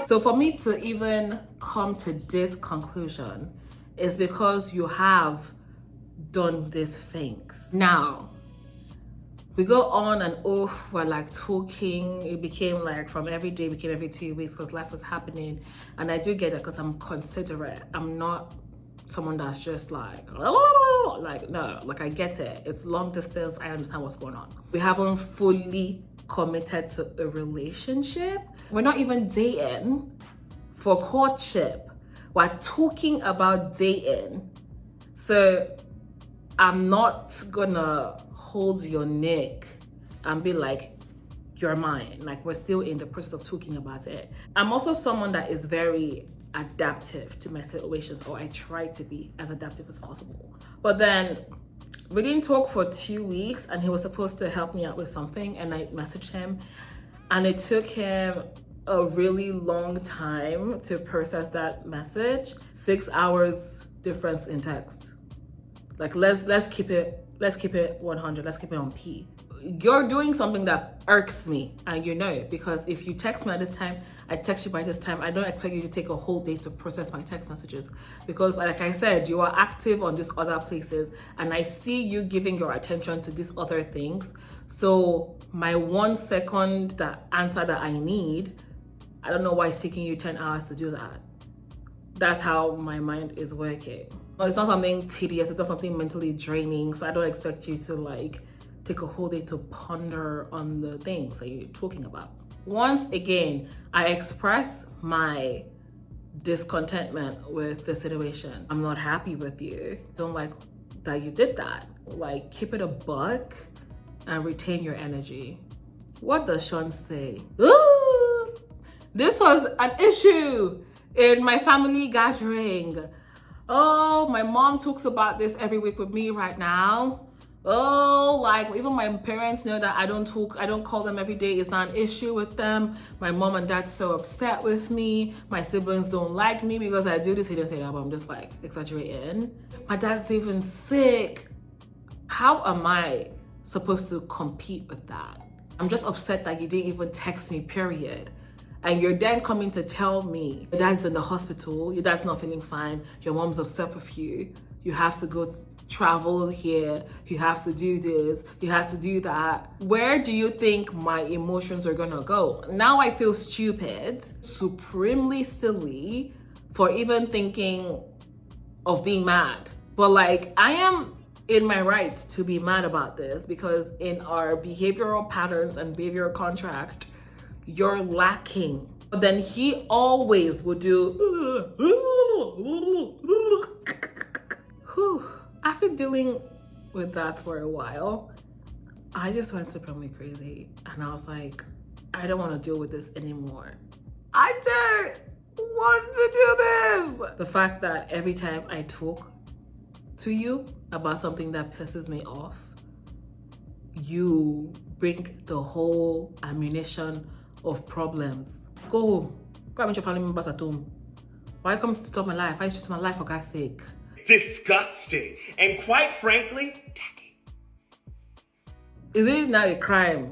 So for me to even come to this conclusion is because you have done these things. Now, we go on and off, we're like talking. It became like from every day, became every 2 weeks because life was happening. And I do get it because I'm considerate. I'm not someone that's just like no, like I get it. It's long distance. I understand what's going on. We haven't fully committed to a relationship. We're not even dating for courtship. We're talking about dating. So I'm not gonna hold your neck and be like, you're mine. Like, we're still in the process of talking about it. I'm also someone that is very adaptive to my situations, or I try to be as adaptive as possible. But then we didn't talk for 2 weeks and he was supposed to help me out with something, and I messaged him and it took him a really long time to process that message. 6 hours difference in text. Like, let's keep it 100. Let's keep it on P. You're doing something that irks me, and you know, because if you text me at this time, I text you by this time. I don't expect you to take a whole day to process my text messages, because like I said, you are active on these other places and I see you giving your attention to these other things. So my 1 second that answer that I need, I don't know why it's taking you 10 hours to do that. That's how my mind is working. It's not something tedious, it's not something mentally draining, so I don't expect you to like take a whole day to ponder on the things that you're talking about. Once again, I express my discontentment with the situation. I'm not happy with you. Don't like that you did that. Like, keep it a buck and retain your energy. What does Sean say? Ooh, this was an issue in my family gathering. Oh, my mom talks about this every week with me right now. Oh, like even my parents know that I don't call them every day. It's not an issue with them. My mom and dad's so upset with me. My siblings don't like me because I do this. He didn't say that, but I'm just like exaggerating. My dad's even sick. How am I supposed to compete with that? I'm just upset that you didn't even text me, period. And you're then coming to tell me your dad's in the hospital, your dad's not feeling fine, your mom's upset with you, you have to go travel here, you have to do this, you have to do that. Where do you think my emotions are gonna go? Now I feel stupid, supremely silly for even thinking of being mad. But like, I am in my right to be mad about this because in our behavioral patterns and behavioral contract, you're lacking. But then he always would do. After dealing with that for a while, I just went supremely crazy and I was like, I don't want to deal with this anymore. I don't want to do this. The fact that every time I talk to you about something that pisses me off, you bring the whole ammunition of problems. Go home. Go and meet your family members at home. Why come to stop my life? Why is my life for God's sake? Disgusting. And quite frankly, tacky. Is it now a crime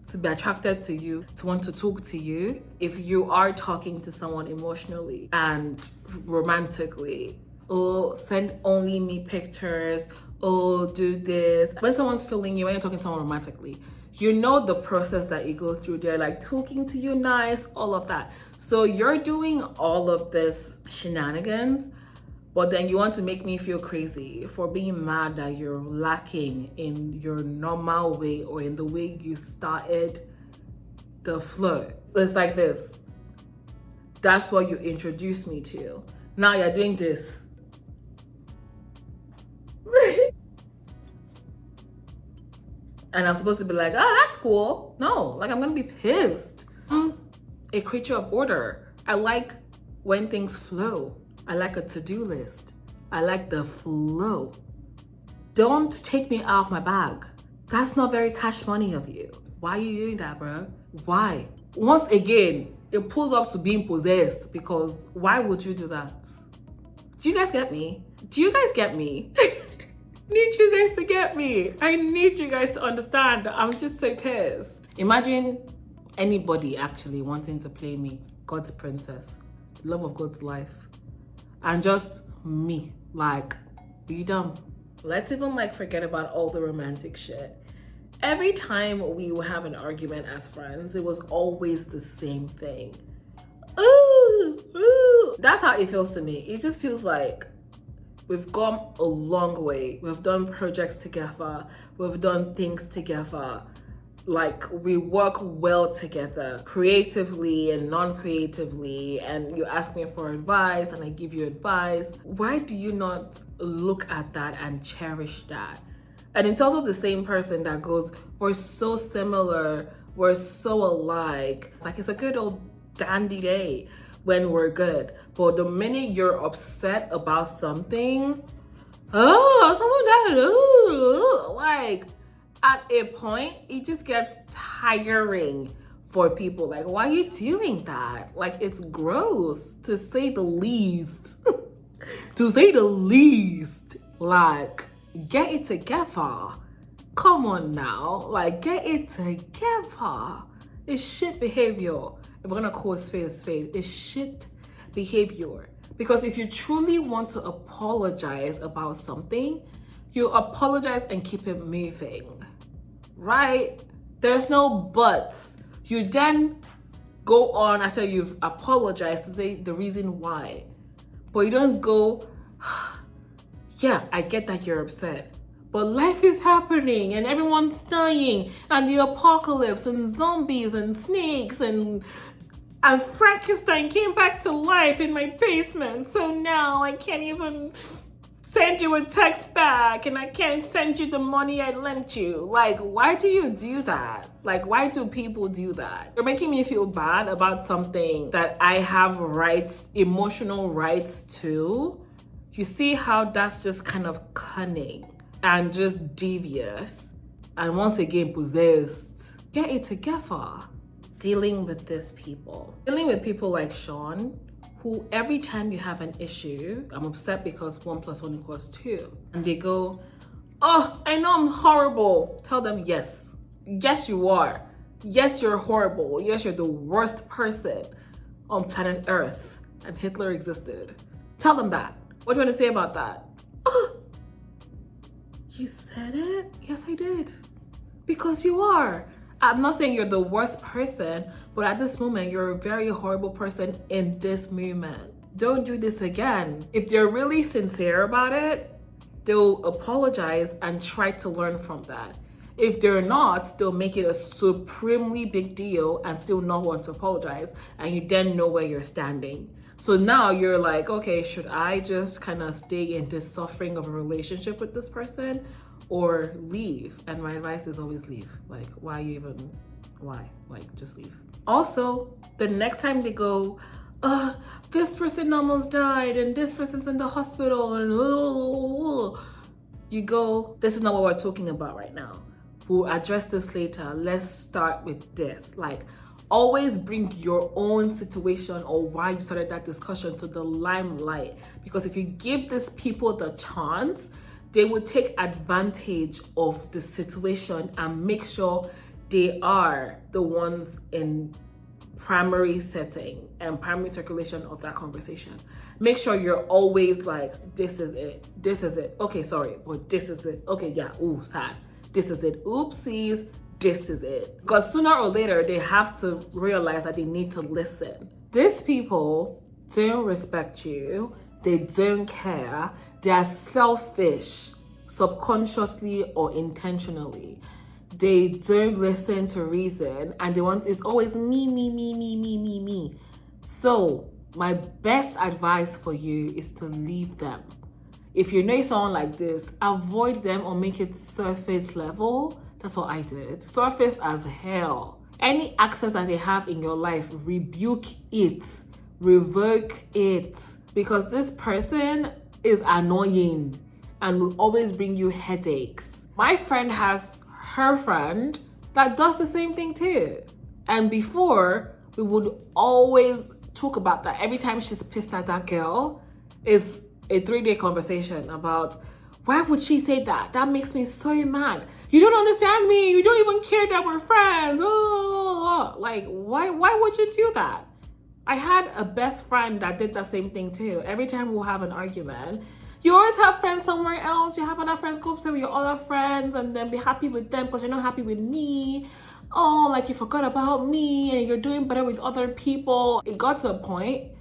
to be attracted to you, to want to talk to you, if you are talking to someone emotionally and romantically? Oh, send only me pictures. Oh, do this. When someone's feeling you, when you're talking to someone romantically, you know the process that it goes through. They're like talking to you nice, all of that. So you're doing all of this shenanigans, but then you want to make me feel crazy for being mad that you're lacking in your normal way or in the way you started the flow. It's like this. That's what you introduced me to. Now you're doing this. And I'm supposed to be like, oh, that's cool. No, like I'm gonna be pissed. I'm a creature of order. I like when things flow. I like a to-do list. I like the flow. Don't take me out of my bag. That's not very cash money of you. Why are you doing that, bro? Why? Once again, it pulls up to being possessed, because why would you do that? Do you guys get me? Do you guys get me? Need you guys to get me. I need you guys to understand. I'm just so pissed. Imagine anybody actually wanting to play me, God's princess, love of God's life, and just me, like, are you dumb? Let's even like forget about all the romantic shit. Every time we would have an argument as friends, it was always the same thing. Ooh, ooh. That's how it feels to me. It just feels like we've gone a long way. We've done projects together. We've done things together. Like, we work well together, creatively and non-creatively, and you ask me for advice and I give you advice. Why do you not look at that and cherish that? And it's also the same person that goes, we're so similar, we're so alike. Like, it's a good old dandy day when we're good. But the minute you're upset about something, like, at a point, it just gets tiring for people. Like, why are you doing that? Like, it's gross, to say the least. To say the least. Like, get it together. Come on now. Like, get it together. It's shit behavior. If we're gonna call a spade, it's shit behavior. Because if you truly want to apologize about something, you apologize and keep it moving. Right? There's no buts. You then go on after you've apologized to say the reason why. But you don't go, yeah, I get that you're upset, but life is happening and everyone's dying and the apocalypse and zombies and snakes and Frankenstein came back to life in my basement. So now I can't even send you a text back and I can't send you the money I lent you. Like, why do you do that? Like, why do people do that? You're making me feel bad about something that I have rights, emotional rights to. You see how that's just kind of cunning and just devious and once again possessed. Get it together. Dealing with these people. Dealing with people like Sean, who every time you have an issue, I'm upset because 1 + 1 = 2. And they go, oh, I know I'm horrible. Tell them, yes. Yes, you are. Yes, you're horrible. Yes, you're the worst person on planet Earth. And Hitler existed. Tell them that. What do you want to say about that? Oh, you said it? Yes, I did. Because you are. I'm not saying you're the worst person, but at this moment, you're a very horrible person in this moment. Don't do this again. If they're really sincere about it, they'll apologize and try to learn from that. If they're not, they'll make it a supremely big deal and still not want to apologize, and you then know where you're standing. So now you're like, okay, should I just kind of stay in this suffering of a relationship with this person or leave? And my advice is always leave. Like, why? Like, just leave. Also, the next time they go, this person almost died and this person's in the hospital and you go, this is not what we're talking about right now. We'll address this later. Let's start with this. Like, always bring your own situation or why you started that discussion to the limelight. Because if you give these people the chance, they will take advantage of the situation and make sure they are the ones in primary setting and primary circulation of that conversation. Make sure you're always like, this is it. This is it. Okay, sorry, but this is it. Okay, yeah, ooh, sad. This is it. Oopsies. This is it. Because sooner or later, they have to realize that they need to listen. These people don't respect you. They don't care. They are selfish, subconsciously or intentionally. They don't listen to reason and they want, it's always me. So my best advice for you is to leave them. If you know someone like this, avoid them or make it surface level. That's what I did. Surface as hell. Any access that they have in your life, rebuke it, revoke it. Because this person is annoying and will always bring you headaches. My friend has her friend that does the same thing too. And before, we would always talk about that. Every time she's pissed at that girl, it's a 3-day conversation about why would she say that? That makes me so mad. You don't understand me. You don't even care that we're friends. Oh, like, why would you do that? I had a best friend that did the same thing too. Every time we'll have an argument, you always have friends somewhere else. You have other friends, go up to your other friends and then be happy with them because you're not happy with me. Oh, like you forgot about me and you're doing better with other people. It got to a point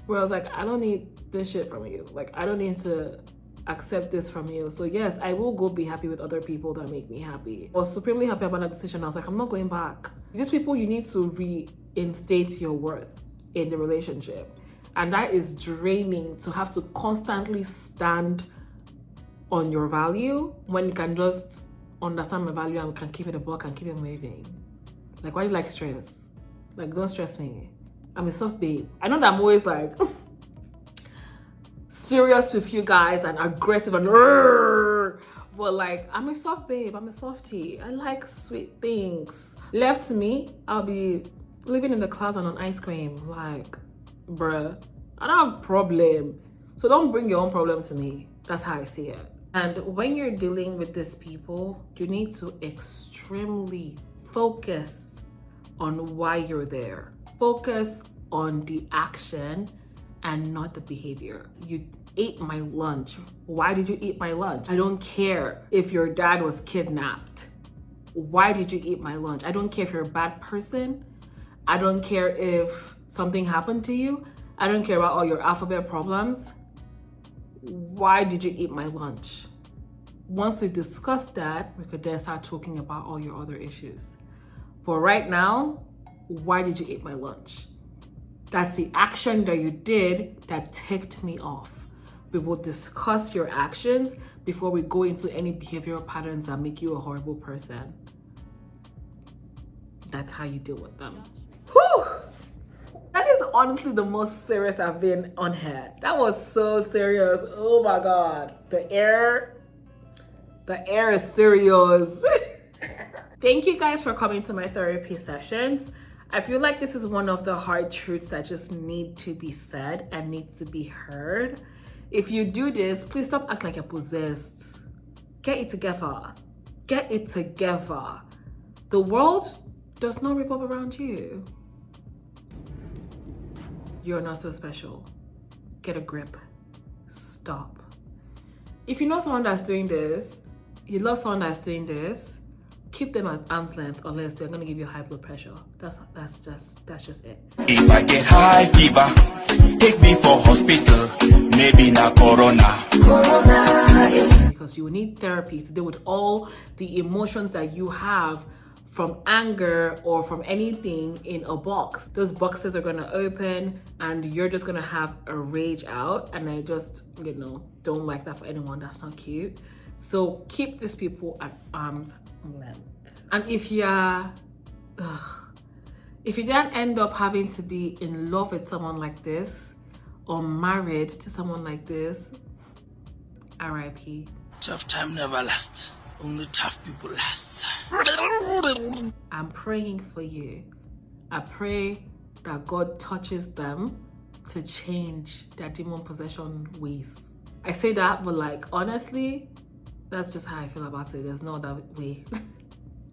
where I was like, I don't need this shit from you. Like, I don't need to accept this from you. So yes, I will go be happy with other people that make me happy. I was supremely happy about that decision. I was like, I'm not going back. These people, you need to reinstate your worth in the relationship. And that is draining to have to constantly stand on your value when you can just understand my value and can keep it a buck and keep it moving. Like, why do you like stress? Like, don't stress me. I'm a soft babe. I know that I'm always like serious with you guys and aggressive and but like, I'm a soft babe. I'm a softie. I like sweet things. Left to me, I'll be living in the clouds on an ice cream. Like, bruh, I don't have a problem. So don't bring your own problem to me. That's how I see it. And when you're dealing with these people, you need to extremely focus on why you're there. Focus on the action and not the behavior. You ate my lunch. Why did you eat my lunch? I don't care if your dad was kidnapped. Why did you eat my lunch? I don't care if you're a bad person. I don't care if something happened to you. I don't care about all your alphabet problems. Why did you eat my lunch? Once we discuss that, we could then start talking about all your other issues. But right now, why did you eat my lunch? That's the action that you did that ticked me off. We will discuss your actions before we go into any behavioral patterns that make you a horrible person. That's how you deal with them. Whew! That is honestly the most serious I've been on here. That was so serious. Oh my God. The air is serious. Thank you guys for coming to my therapy sessions. I feel like this is one of the hard truths that just need to be said and needs to be heard. If you do this, please stop acting like you're possessed. Get it together. Get it together. The world does not revolve around you. You're not so special. Get a grip. Stop. If you know someone that's doing this, you love someone that's doing this, keep them at arm's length unless they're gonna give you high blood pressure. That's just it. If I get high fever, take me for hospital. Maybe not corona. Because you will need therapy to deal with all the emotions that you have from anger or from anything in a box. Those boxes are gonna open and you're just gonna have a rage out. And I just, don't like that for anyone. That's not cute. So keep these people at arm's length. And if you then end up having to be in love with someone like this or married to someone like this, RIP. Tough time never lasts. Only tough people last. I'm praying for you. I pray that God touches them to change their demon possession ways. I say that, but like, honestly, that's just how I feel about it. There's no other way.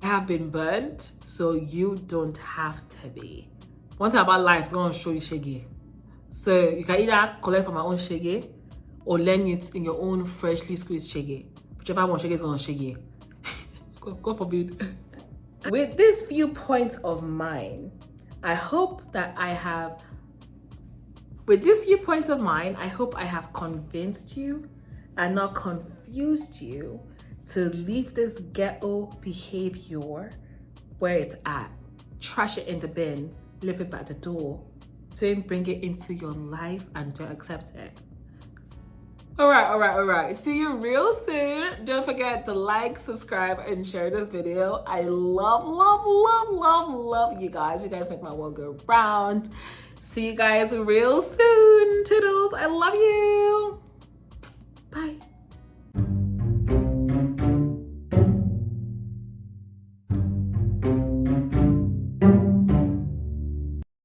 I have been burnt, so you don't have to be. One thing about life is going to show you shaggy. So you can either collect from my own shaggy or learn it in your own freshly squeezed shaggy. Whichever one shaggy is going to shaggy. God forbid. With these few points of mine, I hope I have convinced you and not confused you to leave this ghetto behavior where it's at. Trash it in the bin, leave it by the door. Don't bring it into your life and don't accept it. All right. See you real soon. Don't forget to like, subscribe, and share this video. I love you guys. You guys make my world go round. See you guys real soon. Toodles. I love you. Bye.